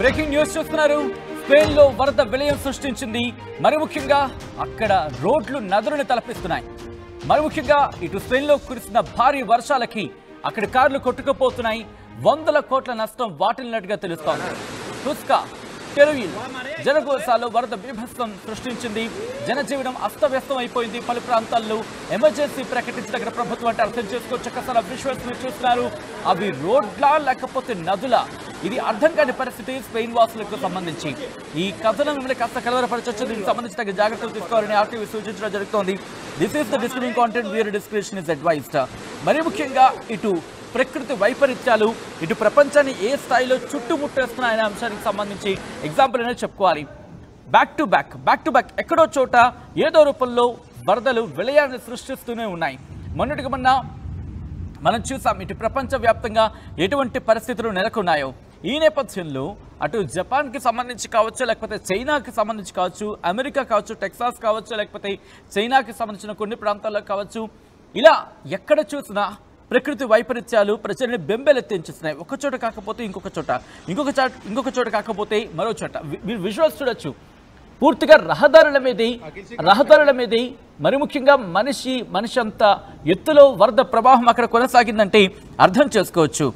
Breaking news చూస్తున్నారు. Spain లో వరద విలయం సృష్టించింది. మరి ముఖ్యంగా అక్కడ రోడ్లు నదులను తలపిస్తున్నాయి. మరి ముఖ్యంగా ఇటు స్పెయిన్ లో కురిసిన భారీ వర్షాలకి అక్కడ కార్లు కొట్టుకుపోతున్నాయి. వందల కోట్ల నష్టం వాటిల్లినట్టుగా తెలుస్తోంది. టుస్కా టెరుయిల్ జనగోసాలో వరద బీభత్సం సృష్టించింది. జనజీవనం అస్తవ్యస్తం అయిపోయింది. పలు ప్రాంతాల్లో ఎమర్జెన్సీ ప్రకటించిన ప్రభుత్వం అంటే అర్థం చేసుకోవచ్చు. అసలు విజువల్స్ మీరు చూస్తున్నారు. అవి రోడ్లా లేకపోతే నదులా, ఇది అర్థం కాని పరిస్థితి స్పెయిన్ వాసులకు సంబంధించి. ఈ కథనం మిమ్మల్ని కాస్త కలవరపరచవచ్చు. దీనికి సంబంధించి తగ్గ జాగ్రత్తలు తీసుకోవాలని ఆర్టీవీ సూచించడం జరుగుతోంది. This is the discriminating content where description is advised. మరి ముఖ్యంగా ఇటు ప్రకృతి వైపరీత్యాలు ఇటు ప్రపంచాన్ని ఏ స్థాయిలో చుట్టుముట్టేస్తున్నాయనే అంశానికి సంబంధించి ఎగ్జాంపుల్ అనేది చెప్పుకోవాలి. బ్యాక్ టు బ్యాక్ ఎక్కడో చోట ఏదో రూపంలో వరదలు విలయాన్ని సృష్టిస్తూనే ఉన్నాయి. మొన్నటికి మొన్న మనం చూసాం ఇటు ప్రపంచవ్యాప్తంగా ఎటువంటి పరిస్థితులు నెలకొన్నాయో. ఈ నేపథ్యంలో అటు జపాన్కి సంబంధించి కావచ్చు, లేకపోతే చైనాకి సంబంధించి కావచ్చు, అమెరికా కావచ్చు, టెక్సాస్ కావచ్చు, లేకపోతే చైనాకి సంబంధించిన కొన్ని ప్రాంతాల్లో కావచ్చు, ఇలా ఎక్కడ చూసినా ప్రకృతి వైపరీత్యాలు ప్రజల్ని బెంబెలెత్తించేస్తున్నాయి. ఒక చోట కాకపోతే ఇంకొక చోట కాకపోతే మరో చోట. మీరు విజువల్స్ చూడొచ్చు. పూర్తిగా రహదారుల మీదే మరి ముఖ్యంగా మనిషి అంత ఎత్తులో వరద ప్రవాహం అక్కడ కొనసాగిందంటే అర్థం చేసుకోవచ్చు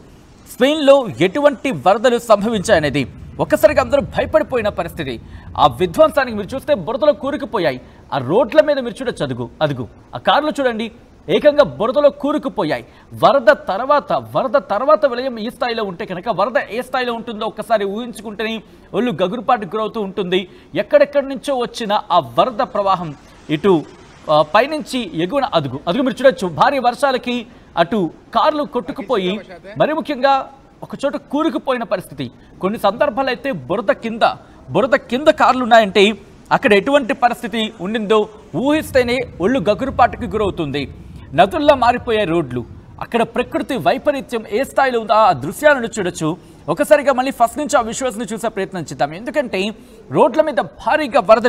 స్పెయిన్లో ఎటువంటి వరదలు సంభవించాయనేది. ఒక్కసారిగా అందరూ భయపడిపోయిన పరిస్థితి. ఆ విధ్వంసానికి మీరు చూస్తే బురదలో కూరుకుపోయాయి. ఆ రోడ్ల మీద మీరు చూడొచ్చు. అదుగు ఆ కార్లు చూడండి, ఏకంగా బురదలో కూరుకుపోయాయి. వరద తర్వాత విలయం ఈ స్థాయిలో ఉంటే కనుక వరద ఏ స్థాయిలో ఉంటుందో ఒక్కసారి ఊహించుకుంటేనే ఒళ్ళు గగురుపాటు గురవుతూ ఉంటుంది. ఎక్కడెక్కడి నుంచో వచ్చిన ఆ వరద ప్రవాహం ఇటు పైనుంచి ఎగువన అదుగు మీరు చూడొచ్చు. భారీ వర్షాలకి అటు కార్లు కొట్టుకుపోయి మరి ముఖ్యంగా ఒక చోట కూరుకుపోయిన పరిస్థితి. కొన్ని సందర్భాలు అయితే బురద కింద కార్లు ఉన్నాయంటే అక్కడ ఎటువంటి పరిస్థితి ఉండిందో ఊహిస్తేనే ఒళ్ళు గగురుపాటుకి గురవుతుంది. నదుల్లా మారిపోయాయి రోడ్లు. అక్కడ ప్రకృతి వైపరీత్యం ఏ స్థాయిలో ఉందో ఆ దృశ్యాలను చూడొచ్చు. ఒకసారిగా మళ్ళీ ఫస్ట్ నుంచి ఆ విజువల్స్ని చూసే ప్రయత్నం చేద్దాం. ఎందుకంటే రోడ్ల మీద భారీగా వరద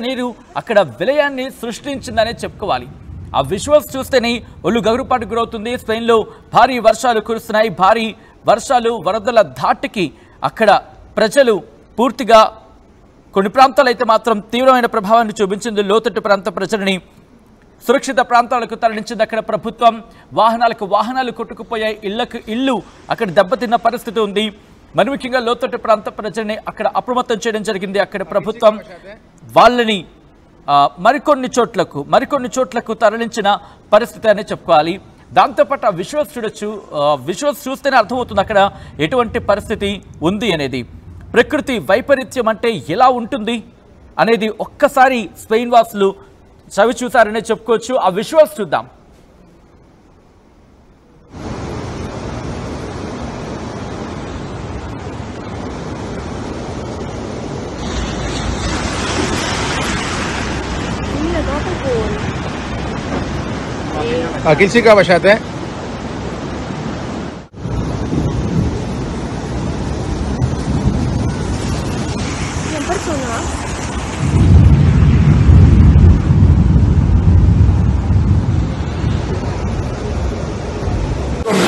నీరు అక్కడ విలయాన్ని సృష్టించిందనే చెప్పుకోవాలి. ఆ విజువల్స్ చూస్తేనే ఒళ్ళు గగురుపాటు గురవుతుంది. స్పెయిన్లో భారీ వర్షాలు కురుస్తున్నాయి. భారీ వర్షాలు వరదల ధాటికి అక్కడ ప్రజలు పూర్తిగా కొన్ని ప్రాంతాలు అయితే మాత్రం తీవ్రమైన ప్రభావాన్ని చూపించింది. లోతట్టు ప్రాంత ప్రజలని సురక్షిత ప్రాంతాలకు తరలించింది అక్కడ ప్రభుత్వం. వాహనాలు కొట్టుకుపోయాయి. ఇళ్ళు అక్కడ దెబ్బతిన్న పరిస్థితి ఉంది. మరి ముఖ్యంగా లోతట్టు ప్రాంత ప్రజల్ని అక్కడ అప్రమత్తం చేయడం జరిగింది. అక్కడ ప్రభుత్వం వాళ్ళని మరికొన్ని చోట్లకు తరలించిన పరిస్థితి అనే చెప్పుకోవాలి. దాంతోపాటు ఆ విజువల్స్ చూడొచ్చు. విజువల్స్ చూస్తేనే అర్థమవుతుంది అక్కడ ఎటువంటి పరిస్థితి ఉంది అనేది. ప్రకృతి వైపరీత్యం అంటే ఎలా ఉంటుంది అనేది ఒక్కసారి స్పెయిన్ వాసులు చవి చూసారనే చెప్పుకోవచ్చు. ఆ విజువల్స్ చూద్దాం. Aquí sí que baixate. Yang personal.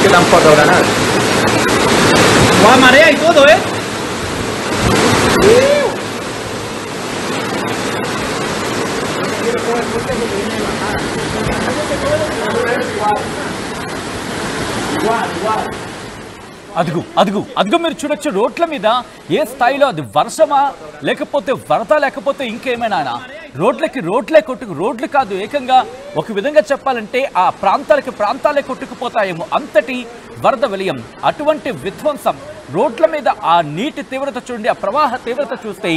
Que tampoco habrá nada. Va a marea y todo, ¿eh? అదుగు మీరు చూడొచ్చు. రోడ్ల మీద ఏ స్థాయిలో అది వర్షమా లేకపోతే వరద లేకపోతే ఇంకేమైనా రోడ్లు కాదు, ఏకంగా ఒక విధంగా చెప్పాలంటే ఆ ప్రాంతాలే కొట్టుకుపోతాయేమో అంతటి వరద విలయం. అటువంటి విధ్వంసం రోడ్ల మీద ఆ నీటి తీవ్రత చూడండి. ఆ ప్రవాహ తీవ్రత చూస్తే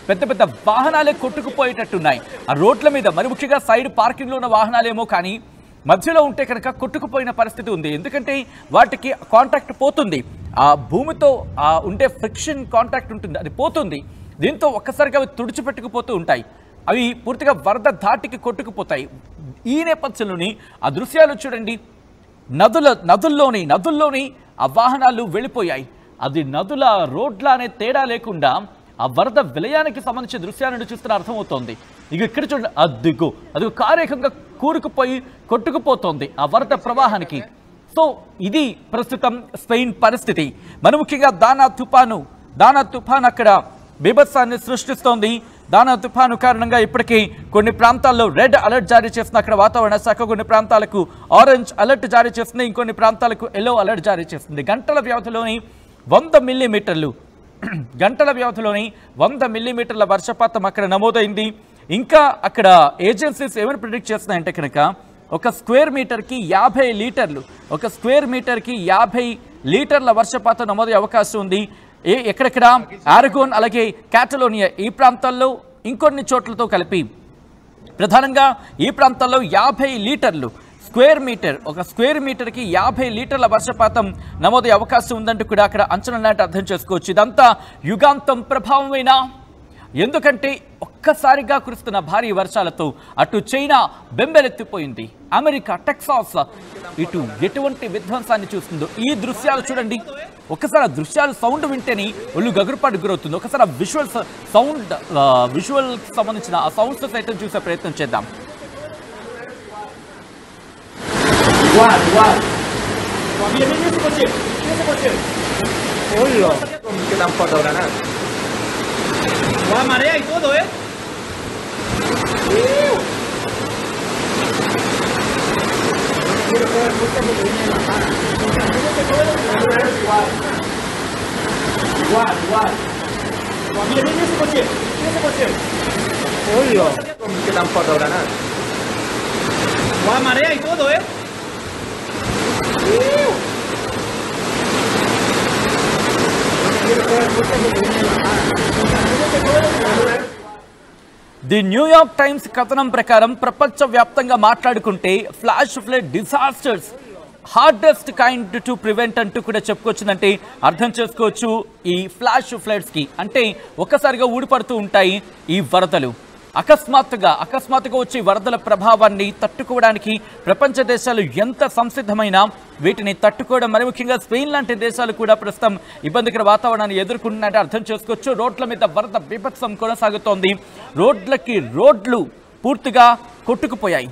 పెద్ద వాహనాలే కొట్టుకుపోయేటట్టున్నాయి ఆ రోడ్ల మీద. మరి ముఖ్యంగా సైడ్ పార్కింగ్లో ఉన్న వాహనాలేమో కానీ మధ్యలో ఉంటే కనుక కొట్టుకుపోయిన పరిస్థితి ఉంది. ఎందుకంటే వాటికి కాంటాక్ట్ పోతుంది. ఆ భూమితో ఉండే ఫ్రిక్షన్ కాంటాక్ట్ ఉంటుంది, అది పోతుంది. దీంతో ఒక్కసారిగా అవి తుడిచిపెట్టుకుపోతూ ఉంటాయి. అవి పూర్తిగా వరద ధాటికి కొట్టుకుపోతాయి. ఈ నేపథ్యంలోని ఆ దృశ్యాలు చూడండి. నదుల్లోని ఆ వాహనాలు వెళ్ళిపోయాయి. అది నదుల రోడ్ల అనే తేడా లేకుండా ఆ వరద విలయానికి సంబంధించిన దృశ్యాలను చూస్తే అర్థమవుతోంది. ఇక ఇక్కడ చూడండి, అదిగో కారేకంగా కూరుకుపోయి కొట్టుకుపోతోంది ఆ వరద ప్రవాహానికి. సో ఇది ప్రస్తుతం స్పెయిన్ పరిస్థితి. మరి ముఖ్యంగా దానా తుఫాన్ అక్కడ బీభత్సాన్ని సృష్టిస్తోంది. దానా తుఫాను కారణంగా ఇప్పటికీ కొన్ని ప్రాంతాల్లో రెడ్ అలర్ట్ జారీ చేస్తుంది అక్కడ వాతావరణ శాఖ. కొన్ని ప్రాంతాలకు ఆరెంజ్ అలర్ట్ జారీ చేస్తుంది, ఇంకొన్ని ప్రాంతాలకు ఎల్లో అలర్ట్ జారీ చేస్తుంది. గంటల వ్యవధిలోని 100 మిల్లీమీటర్ల వర్షపాతం అక్కడ నమోదైంది. ఇంకా అక్కడ ఏజెన్సీస్ ఏమైనా ప్రిడిక్ట్ చేస్తున్నాయంటే కనుక ఒక స్క్వేర్ మీటర్కి 50 లీటర్ల వర్షపాతం నమోదయ్యే అవకాశం ఉంది. ఎక్కడెక్కడ ఆరగోన్ అలాగే కాటలోనియా ఈ ప్రాంతాల్లో ఇంకొన్ని చోట్లతో కలిపి ప్రధానంగా ఈ ప్రాంతాల్లో 50 లీటర్లు ఒక స్క్వేర్ మీటర్కి 50 లీటర్ల వర్షపాతం నమోదయ్యే అవకాశం ఉందంటూ కూడా అక్కడ అంచనాలు అర్థం చేసుకోవచ్చు. ఇదంతా యుగాంతం ప్రభావమైనా, ఎందుకంటే ఒక్కసారిగా కురుస్తున్న భారీ వర్షాలతో అటు చైనా బెంబెలెత్తిపోయింది, అమెరికా టెక్సాస్ ఇటు ఎటువంటి విధ్వంసాన్ని చూస్తుందో. ఈ దృశ్యాలు చూడండి, ఒకసారి దృశ్యాలు సౌండ్ వింటేనే ఒళ్ళు గగురుపాటు గురవుతుంది. ఒకసారి విజువల్ సంబంధించిన ఆ సౌండ్స్ సైతం చూసే ప్రయత్నం చేద్దాం. Que tampoco habrá nada. Va marea y todo, Igual. Mira ese coche. Que tampoco habrá nada. Va marea y todo, the New York times కథనం ప్రకారం ప్రపంచవ్యాప్తంగా మాట్లాడుకుంటే flash flood disasters hardest kind to prevent అంటూ కూడా చెప్పుకోవచ్చునంటే అర్థం చేసుకోవచ్చు. ఈ ఫ్లాష్ ఫ్లడ్స్కి అంటే ఒక్కసారిగా ఊడిపడుతూ ఉంటాయి ఈ వరదలు. అకస్మాత్తుగా వచ్చే వరదల ప్రభావాన్ని తట్టుకోవడానికి ప్రపంచ దేశాలు ఎంత సంసిద్ధమైనా వీటిని తట్టుకోవడం, మరి ముఖ్యంగా స్పెయిన్ లాంటి దేశాలు కూడా ప్రస్తుతం ఇబ్బందికర వాతావరణాన్ని ఎదుర్కొంటున్నట్టు అర్థం చేసుకోవచ్చు. రోడ్ల మీద వరద బీభత్సం కొనసాగుతోంది. రోడ్లు పూర్తిగా కొట్టుకుపోయాయి.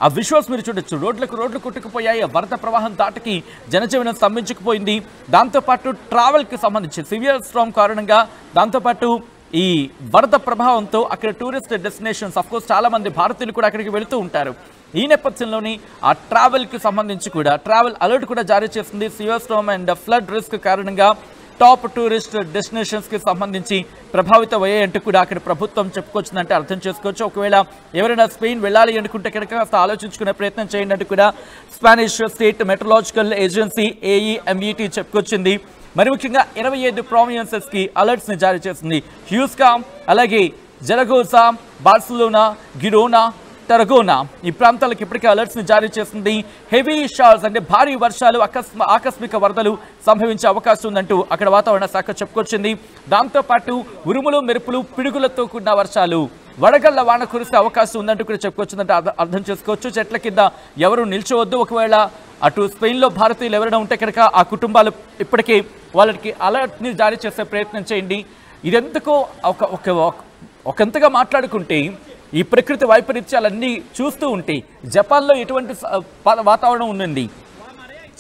ఆ విజువల్స్ మీరు చూడొచ్చు. రోడ్లు కొట్టుకుపోయాయి. వరద ప్రవాహం దాటికి జనజీవనం స్తంభించుకుపోయింది. దాంతోపాటు ట్రావెల్కి సంబంధించి సివియర్ స్టార్మ్ కారణంగా, దాంతోపాటు ఈ వరద ప్రభావంతో అక్కడ టూరిస్ట్ డెస్టినేషన్స్ అఫ్కోర్స్ చాలా మంది భారతీయులు కూడా అక్కడికి వెళుతూ ఉంటారు. ఈ నేపథ్యంలోని ఆ ట్రావెల్కి సంబంధించి కూడా ట్రావెల్ అలర్ట్ కూడా జారీ చేస్తుంది. Severe Storm and flood risk కారణంగా టాప్ టూరిస్ట్ డెస్టినేషన్స్కి సంబంధించి ప్రభావితం అయ్యాయంటూ కూడా అక్కడ ప్రభుత్వం చెప్పుకొచ్చిందంటే అర్థం చేసుకోవచ్చు. ఒకవేళ ఎవరైనా స్పెయిన్ వెళ్ళాలి అనుకుంటే కనుక కాస్త ఆలోచించుకునే ప్రయత్నం చేయండి అంటూ కూడా Spanish state metrological agency AEMET చెప్పుకొచ్చింది. మరి ముఖ్యంగా 25 ప్రావిన్సెస్కి అలర్ట్స్ని జారీ చేసింది. హ్యూస్కా, అలాగే జరగోసా, బార్సిలోనా, గిరోనా, టరగోనా ఈ ప్రాంతాలకు ఇప్పటికే అలర్ట్స్ని జారీ చేసింది. హెవీ షవర్స్ అంటే భారీ వర్షాలు, ఆకస్మిక వరదలు సంభవించే అవకాశం ఉందంటూ అక్కడ వాతావరణ శాఖ చెప్పుకొచ్చింది. దాంతోపాటు ఉరుములు, మెరుపులు, పిడుగులతో కూడిన వర్షాలు, వడగళ్ల వాన కురిసే అవకాశం ఉందంటూ కూడా చెప్పుకొచ్చిందంటే అర్థం చేసుకోవచ్చు. చెట్ల కింద ఎవరు నిల్చోవద్దు. ఒకవేళ అటు స్పెయిన్లో భారతీయులు ఎవరైనా ఉంటే కనుక ఆ కుటుంబాలు ఇప్పటికే వాళ్ళకి అలర్ట్ని జారీ చేసే ప్రయత్నం చేయండి. ఇదెందుకో ఒకంతగా మాట్లాడుకుంటే ఈ ప్రకృతి వైపరీత్యాలన్నీ చూస్తూ ఉంటే జపాన్లో ఎటువంటి వాతావరణం ఉందండి,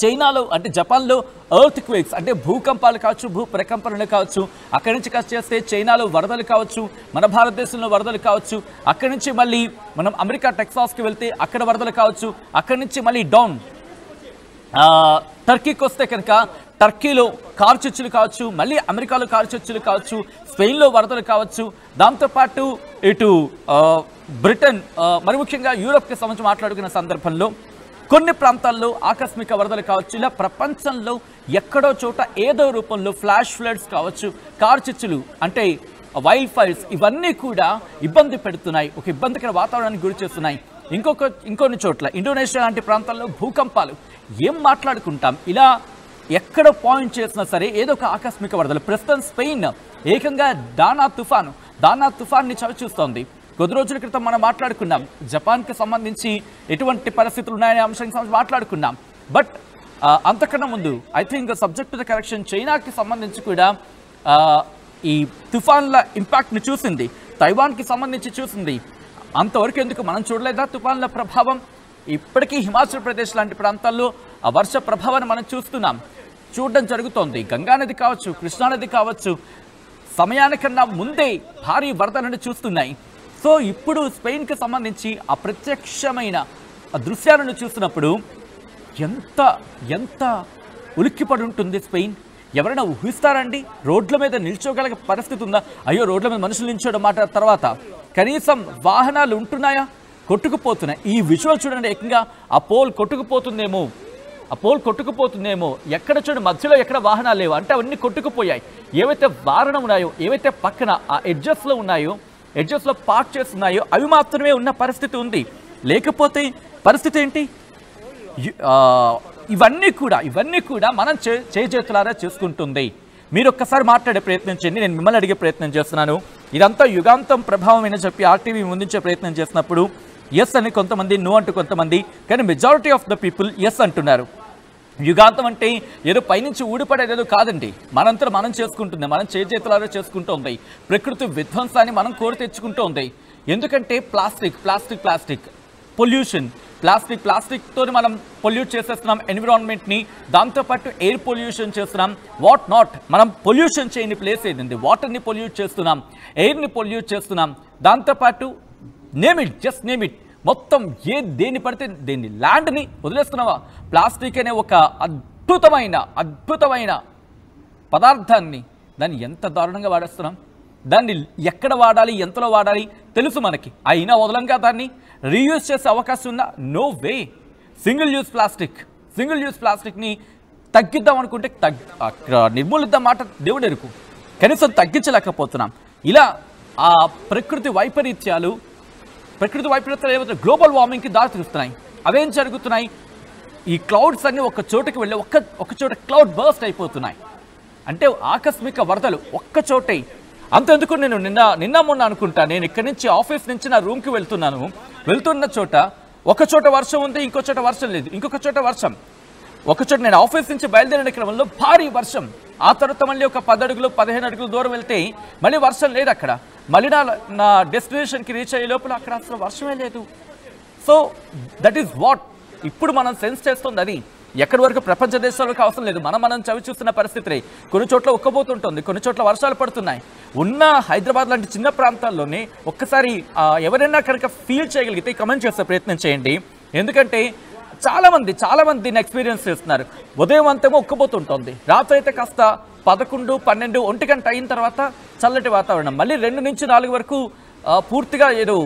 చైనాలో అంటే జపాన్లో ఎర్త్ క్వేక్స్ అంటే భూకంపాలు కావచ్చు, భూ ప్రకంపనలు కావచ్చు, అక్కడి నుంచి కాస్ట్ చేస్తే చైనాలో వరదలు కావచ్చు, మన భారతదేశంలో వరదలు కావచ్చు, అక్కడి నుంచి మళ్ళీ మనం అమెరికా టెక్సాస్కి వెళ్తే అక్కడ వరదలు కావచ్చు, అక్కడి నుంచి మళ్ళీ డౌన్ టర్కీకి వస్తే కనుక టర్కీలో కార్చిచ్చులు కావచ్చు, మళ్ళీ అమెరికాలో కార్చిచ్చులు కావచ్చు, స్పెయిన్లో వరదలు కావచ్చు, దాంతోపాటు ఇటు బ్రిటన్ మరి ముఖ్యంగా యూరోప్కి సంబంధించి మాట్లాడుకున్న సందర్భంలో కొన్ని ప్రాంతాల్లో ఆకస్మిక వరదలు కావచ్చు. ఇలా ప్రపంచంలో ఎక్కడో చోట ఏదో రూపంలో ఫ్లాష్ ఫ్లడ్స్ కావచ్చు, కార్చిచ్చులు అంటే వైల్డ్ ఫైర్స్ ఇవన్నీ కూడా ఇబ్బంది పెడుతున్నాయి, ఒక ఇబ్బందికర వాతావరణానికి గురి చేస్తున్నాయి. ఇంకొన్ని చోట్ల ఇండోనేషియా లాంటి ప్రాంతాల్లో భూకంపాలు ఏం మాట్లాడుకుంటాం. ఇలా ఎక్కడ పాయింట్ చేసినా సరే ఏదో ఒక ఆకస్మిక వరదలు. ప్రస్తుతం స్పెయిన్ ఏకంగా దానా తుఫాన్ని చవిచూస్తోంది. కొద్ది రోజుల క్రితం మనం మాట్లాడుకున్నాం జపాన్కి సంబంధించి ఎటువంటి పరిస్థితులు ఉన్నాయనే అంశానికి సంబంధించి మాట్లాడుకున్నాం. బట్ అంతకన్నా ముందు I think subject to the correction చైనాకి సంబంధించి కూడా ఈ తుఫాన్ల ఇంపాక్ట్ని చూసింది, తైవాన్కి సంబంధించి చూసింది. అంతవరకు ఎందుకు మనం చూడలేదా తుఫాన్ల ప్రభావం? ఇప్పటికీ హిమాచల్ ప్రదేశ్ లాంటి ప్రాంతాల్లో ఆ వర్ష ప్రభావాన్ని మనం చూడడం జరుగుతోంది. గంగానది కావచ్చు, కృష్ణానది కావచ్చు, సమయానికన్నా ముందే భారీ వరదలను చూస్తున్నాయి. సో ఇప్పుడు స్పెయిన్కి సంబంధించి ఆ ప్రత్యక్షమైన దృశ్యాలను చూస్తున్నప్పుడు ఎంత ఉలిక్కిపడి ఉంటుంది స్పెయిన్. ఎవరైనా ఊహిస్తారండి రోడ్ల మీద నిల్చోగల పరిస్థితి ఉందా? అయ్యో, రోడ్ల మీద మనుషులు నిల్చోవడం మాట తర్వాత కనీసం వాహనాలు ఉంటున్నాయా? కొట్టుకుపోతున్నాయి. ఈ విజువల్ చూడండి, ఏకంగా ఆ పోల్ కొట్టుకుపోతుందేమో, ఎక్కడ చూడండి మధ్యలో ఎక్కడ వాహనాలు లేవు అంటే అవన్నీ కొట్టుకుపోయాయి. ఏవైతే వారణం ఉన్నాయో, ఏవైతే పక్కన ఆ ఎడ్జెస్లో ఉన్నాయో, ఎడ్జెస్లో పార్క్ చేస్తున్నాయో అవి మాత్రమే ఉన్న పరిస్థితి ఉంది. లేకపోతే పరిస్థితి ఏంటి? ఇవన్నీ కూడా మనం చేతులారా చేసుకుంటుంది. మీరు ఒక్కసారి మాట్లాడే ప్రయత్నం చేయండి, నేను మిమ్మల్ని అడిగే ప్రయత్నం చేస్తున్నాను. ఇదంతా యుగాంతం ప్రభావం అని చెప్పి ఆర్టీవీ ముందుంచే ప్రయత్నం చేసినప్పుడు ఎస్ అని కొంతమంది, నో అంటూ కొంతమంది, కానీ majority of the people yes అంటున్నారు. యుగాంతం అంటే ఏదో పైనుంచి ఊడిపడేదేదో కాదండి, మనంతా మనం చేసుకుంటుంది, మనం చేతులారా చేసుకుంటూ ఉంది. ప్రకృతి విధ్వంసాన్ని మనం కోరి తెచ్చుకుంటూ ఉంది. ఎందుకంటే ప్లాస్టిక్ పొల్యూషన్, ప్లాస్టిక్తో మనం పొల్యూట్ చేసేస్తున్నాం ఎన్విరాన్మెంట్ని. దాంతోపాటు ఎయిర్ పొల్యూషన్ చేస్తున్నాం. వాట్ నాట్, మనం పొల్యూషన్ చేయని ప్లేస్ ఏదండి? వాటర్ని పొల్యూట్ చేస్తున్నాం, ఎయిర్ని పొల్యూట్ చేస్తున్నాం. దాంతోపాటు జస్ట్ నేమ్ ఇట్, మొత్తం దేన్ని పడితే దేన్ని, ల్యాండ్ని వదిలేస్తున్నావా? ప్లాస్టిక్ అనే ఒక అద్భుతమైన పదార్థాన్ని దాన్ని ఎంత దారుణంగా వాడేస్తున్నాం. దాన్ని ఎక్కడ వాడాలి, ఎంతలో వాడాలి తెలుసు మనకి, అయినా వదలంగా దాన్ని రీయూజ్ చేసే అవకాశం ఉందా? No way. సింగిల్ యూజ్ ప్లాస్టిక్ని తగ్గిద్దాం అనుకుంటే నిర్మూలిద్దాం మాట దేవుడు ఎరుకు, కనీసం తగ్గించలేకపోతున్నాం. ఇలా ఆ ప్రకృతి వైపరీత్యాలు ఏవైతే గ్లోబల్ వార్మింగ్కి దారితీస్తున్నాయి. అవేం జరుగుతున్నాయి? ఈ క్లౌడ్స్ అన్నీ ఒక చోటుకి వెళ్ళి ఒక చోట క్లౌడ్ బర్స్ట్ అయిపోతున్నాయి. అంటే ఆకస్మిక వరదలు ఒక్క చోటే. అంతెందుకు, నేను నిన్న మొన్న అనుకుంటా, నేను ఇక్కడి నుంచి ఆఫీస్ నుంచి నా రూమ్కి వెళ్తున్న చోట ఒక చోట వర్షం ఉంది, ఇంకో చోట వర్షం లేదు, ఇంకొక చోట వర్షం. ఒక చోట నేను ఆఫీస్ నుంచి బయలుదేరిన క్రమంలో భారీ వర్షం, ఆ తర్వాత మళ్ళీ ఒక 10 అడుగులు 15 అడుగులు దూరం వెళ్తే మళ్ళీ వర్షం లేదు అక్కడ. మళ్ళీ నా డెస్టినేషన్కి రీచ్ అయ్యే లోపల అక్కడ అసలు వర్షమే లేదు. సో దట్ ఈస్ వాట్ ఇప్పుడు మనం సెన్స్ చేస్తుంది. అది ఎక్కడి వరకు ప్రపంచ దేశాలకు అవసరం లేదు, మనం చవి చూస్తున్న పరిస్థితి. కొన్ని చోట్ల ఉక్కబోతుంటుంది, కొన్ని చోట్ల వర్షాలు పడుతున్నాయి. ఉన్న హైదరాబాద్ లాంటి చిన్న ప్రాంతాల్లోనే ఒక్కసారి ఎవరైనా కనుక ఫీల్ చేయగలిగితే కమెంట్ చేసే ప్రయత్నం చేయండి. ఎందుకంటే చాలామంది దీన్ని ఎక్స్పీరియన్స్ చేస్తున్నారు. ఉదయం అంతేమో ఉక్కబోతుంటుంది, రాత్రి అయితే కాస్త 11, 12, 1 గంట అయిన తర్వాత చల్లటి వాతావరణం, మళ్ళీ 2 నుంచి 4 వరకు పూర్తిగా ఏదో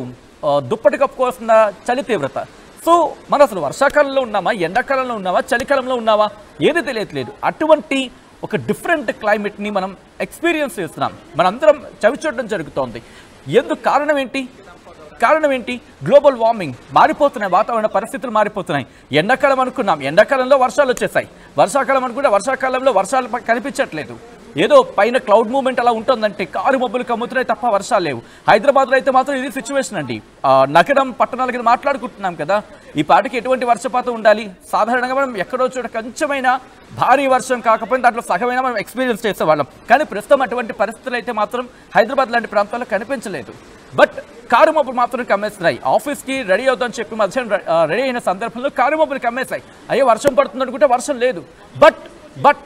దుప్పటి కప్పుకోవాల్సిన చలి తీవ్రత. సో మనం అసలు వర్షాకాలంలో ఉన్నామా, ఎండాకాలంలో ఉన్నామా, చలికాలంలో ఉన్నామా ఏది తెలియట్లేదు. అటువంటి ఒక డిఫరెంట్ క్లైమేట్ని మనం ఎక్స్పీరియన్స్ చేస్తున్నాం, మనందరం చవి చూడడం జరుగుతోంది. ఎందుకు కారణం ఏంటి? గ్లోబల్ వార్మింగ్, మారిపోతున్నాయి వాతావరణ పరిస్థితులు మారిపోతున్నాయి. ఎండాకాలం అనుకున్నాం, ఎండాకాలంలో వర్షాలు వచ్చేసాయి. వర్షాకాలం అనుకుంటే వర్షాకాలంలో వర్షాలు కనిపించట్లేదు. ఏదో పైన క్లౌడ్ మూవ్మెంట్ అలా ఉంటుందంటే కారు మబ్బులు కమ్ముతున్నాయి తప్ప వర్షాలు లేవు. హైదరాబాద్లో అయితే మాత్రం ఇది సిచ్యువేషన్ అండి. నగరం పట్టణాల కింద మాట్లాడుకుంటున్నాం కదా, ఈ పాటికి ఎటువంటి వర్షపాతం ఉండాలి? సాధారణంగా మనం ఎక్కడో చోట కొంచెమైనా భారీ వర్షం కాకపోయినా దాంట్లో సగమైనా మనం ఎక్స్పీరియన్స్ చేసేవాళ్ళం. కానీ ప్రస్తుతం అటువంటి పరిస్థితులు అయితే మాత్రం హైదరాబాద్ లాంటి ప్రాంతాల్లో కనిపించలేదు. బట్ కారు మబ్బులు మాత్రం కమ్మేస్తున్నాయి. ఆఫీస్కి రెడీ అవుతామని చెప్పి మధ్యాహ్నం రెడీ అయిన సందర్భంలో కారు మబ్బులు కమ్మేశాయి. అయ్యో వర్షం పడుతుంది అనుకుంటే వర్షం లేదు. బట్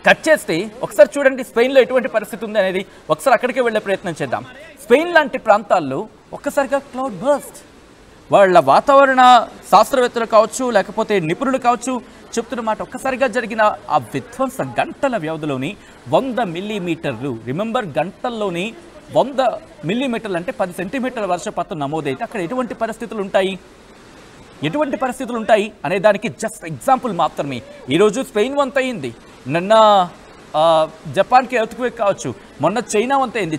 కట్ చేస్తే ఒకసారి చూడండి స్పెయిన్లో ఎటువంటి పరిస్థితి ఉంది అనేది. ఒకసారి అక్కడికి వెళ్ళే ప్రయత్నం చేద్దాం. స్పెయిన్ లాంటి ప్రాంతాల్లో ఒక్కసారిగా క్లౌడ్ బర్స్ట్. వాళ్ళ వాతావరణ శాస్త్రవేత్తలు కావచ్చు, లేకపోతే నిపుణులు కావచ్చు చెప్తున్న మాట, ఒక్కసారిగా జరిగిన ఆ విధ్వంసం గంటల వ్యవధిలోని 100 మిల్లీమీటర్లు. రిమెంబర్, గంటల్లోని 100 మిల్లీమీటర్లు అంటే 10 సెంటీమీటర్ల వర్షపాతం నమోదైతే అక్కడ ఎటువంటి పరిస్థితులు ఉంటాయి అనే దానికి జస్ట్ ఎగ్జాంపుల్ మాత్రమే. ఈరోజు స్పెయిన్ వంత అయింది, నిన్న జపాన్కి ఎర్త్క్వేక్ కావచ్చు, మొన్న చైనా వంత అయింది.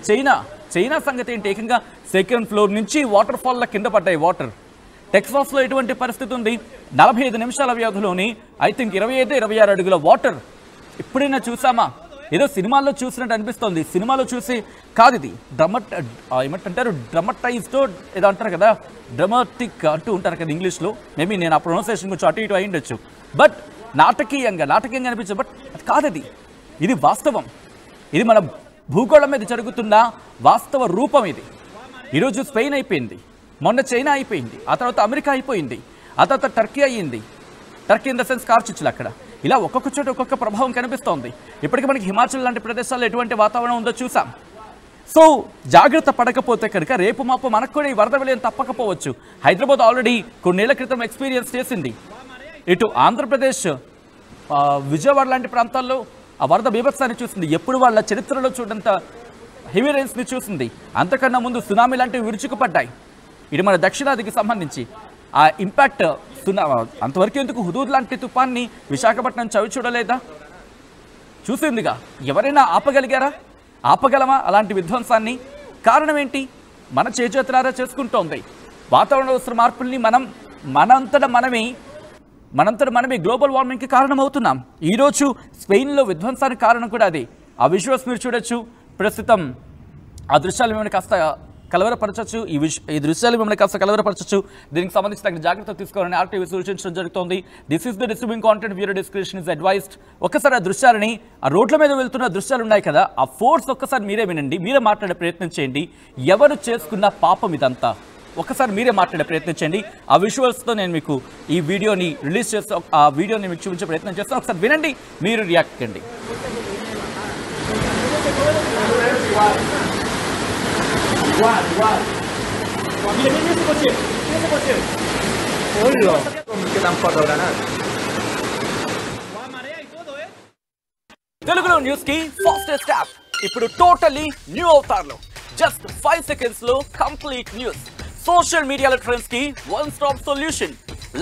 చైనా సంగతి ఏంటి? ఏకంగా 2nd ఫ్లోర్ నుంచి వాటర్ ఫాల్ల కింద పడ్డాయి వాటర్. టెక్సాస్లో ఎటువంటి పరిస్థితి ఉంది? 45 నిమిషాల వ్యవధిలోని ఐ థింక్ 25-26 అడుగుల వాటర్. ఎప్పుడైనా చూసామా? ఏదో సినిమాల్లో చూసినట్టు అనిపిస్తుంది. సినిమాలో చూసి కాదు, ఇది ఏమంటారు, డ్రమటైజ్డ్ ఏదో అంటారు కదా, డ్రమాటిక్ అంటూ ఉంటారు కదా ఇంగ్లీష్లో. మేబీ నేను ఆ ప్రొనౌన్సియేషన్ కొంచెం అటు ఇటు అయి ఉండొచ్చు. బట్ నాటకీయంగా అనిపించదు. బట్ అది కాదది, ఇది వాస్తవం. ఇది మన భూగోళం మీద జరుగుతున్న వాస్తవ రూపం ఇది. ఈరోజు స్పెయిన్ అయిపోయింది, మొన్న చైనా అయిపోయింది, ఆ తర్వాత అమెరికా అయిపోయింది. ఆ తర్వాత టర్కీ అయ్యింది. టర్కీ ఇన్ ద సెన్స్ కార్చిచ్చులు అక్కడ. ఇలా ఒక్కొక్క చోట ఒక్కొక్క ప్రభావం కనిపిస్తోంది. ఇప్పటికీ మనకి హిమాచల్ లాంటి ప్రదేశాల్లో ఎటువంటి వాతావరణం ఉందో చూసాం. సో జాగ్రత్త పడకపోతే కనుక రేపు మాపు మనకు కూడా ఈ వరద విలయం తప్పకపోవచ్చు. హైదరాబాద్ ఆల్రెడీ కొన్నేళ్ల క్రితం ఎక్స్పీరియన్స్ చేసింది. ఇటు ఆంధ్రప్రదేశ్ విజయవాడ లాంటి ప్రాంతాల్లో ఆ వరద బీభత్సాన్ని చూసింది. ఎప్పుడు వాళ్ళ చరిత్రలో చూడంత హెవీ రైన్స్ని చూసింది. అంతకన్నా ముందు సునామీ లాంటివి విరుచుకుపడ్డాయి. ఇది మన దక్షిణాదికి సంబంధించి ఆ ఇంపాక్ట్ అంతవరకు ఎందుకు హుదూద్ లాంటి తుఫాన్ని విశాఖపట్నం చవి చూడలేదా? చూసిందిగా. ఎవరైనా ఆపగలిగారా? ఆపగలమా అలాంటి విధ్వంసాన్ని? కారణం ఏంటి? మన చేజేతులారా చేసుకుంటోంది. వాతావరణ వ్యవస్థ మార్పుల్ని మనంతట మనమే గ్లోబల్ వార్మింగ్కి కారణమవుతున్నాం. ఈరోజు స్పెయిన్లో విధ్వంసానికి కారణం కూడా అది. ఆ విజువల్స్ మీరు చూడొచ్చు. ప్రస్తుతం ఆ దృశ్యాలు మిమ్మల్ని కాస్త కలవరపరచచ్చు. ఈ దృశ్యాలు మిమ్మల్ని కాస్త కలవరపరచచ్చు. దీనికి సంబంధించి తగిన జాగ్రత్త తీసుకోవాలని ఆర్టీవీ సూచించడం జరుగుతోంది. This is the distributing content, viewer description is advised. ఒక్కసారి ఆ దృశ్యాలని, ఆ రోడ్ల మీద వెళ్తున్న దృశ్యాలు ఉన్నాయి కదా, ఆ ఫోర్స్ ఒక్కసారి మీరే వినండి. మీరే మాట్లాడే ప్రయత్నం చేయండి. ఎవరు చేసుకున్న పాపం ఇదంతా? ఒక్కసారి మీరే మాట్లాడే ప్రయత్నం చేయండి. ఆ విజువల్స్తో నేను మీకు ఈ వీడియోని రిలీజ్ చేస్తూ ఆ వీడియోని మీకు చూపించే ప్రయత్నం చేస్తాను. ఒకసారి వినండి, మీరు రియాక్ట్ కండి. తెలుగులో న్యూస్ కి ఫాస్టెస్ట్ యాప్ ఇప్పుడు టోటలీ న్యూ అవతార్లో. జస్ట్ 5 seconds లో కంప్లీట్ న్యూస్. సోషల్ మీడియాలో ట్రెండ్స్ కి one stop solution.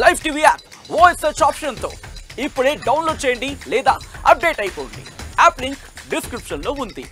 Live TV app voice search option తో ఇప్పుడే డౌన్లోడ్ చేయండి లేదా అప్డేట్ అయిపోండి. యాప్ లింక్ డిస్క్రిప్షన్ లో ఉంది.